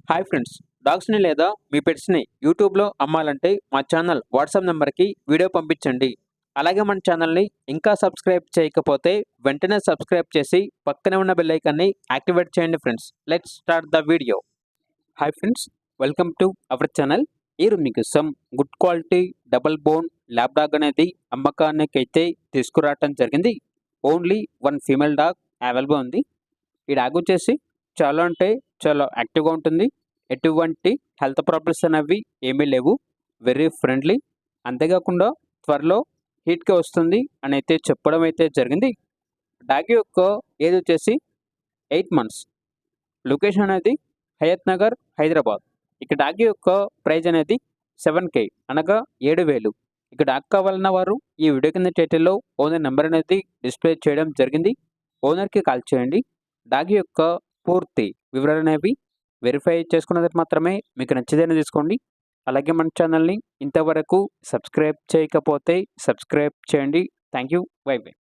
Hi friends, డాగ్స్ని లేదా మీ పెట్స్ని యూట్యూబ్లో అమ్మాలంటే మా ఛానల్ వాట్సాప్ నెంబర్కి వీడియో పంపించండి. అలాగే మన ఛానల్ని ఇంకా సబ్స్క్రైబ్ చేయకపోతే వెంటనే సబ్స్క్రైబ్ చేసి పక్కనే ఉన్న బెల్ ఐకాన్ని యాక్టివేట్ చేయండి friends. Let's start the video. Hi friends, welcome to our channel. ఈరోజు మీకు some good quality double bone lab dog అనేది అమ్మకానికి అయితే తీసుకురావటం జరిగింది. Only one female dog available ఉంది. ఈ డాగ్ వచ్చేసి చాలా అంటే చాలా యాక్టివ్గా ఉంటుంది. ఎటువంటి హెల్త్ ప్రాబ్లమ్స్ అనేవి ఏమీ లేవు. Very friendly. అంతేకాకుండా త్వరలో హీట్గా వస్తుంది అని అయితే చెప్పడం అయితే జరిగింది. డాగ్ యొక్క ఏజ్ వచ్చేసి 8 months. లొకేషన్ అనేది హయత్ నగర్, హైదరాబాద్. ఇక డాగ్ యొక్క ప్రైజ్ అనేది 7K అనగా 7,000. ఇక డాగ్ కావాలన్న వారు ఈ వీడియో కింద టైటిల్లో ఓనర్ నెంబర్ అనేది డిస్ప్లే చేయడం జరిగింది. ఓనర్కి కాల్ చేయండి. డాగ్ యొక్క పూర్తి వివరాలు అనేవి వెరిఫై చేసుకున్నది మాత్రమే మీకు నచ్చితేనే తీసుకోండి. అలాగే మన ఛానల్ని ఇంతవరకు సబ్స్క్రైబ్ చేయకపోతే సబ్స్క్రైబ్ చేయండి. Thank you. By by.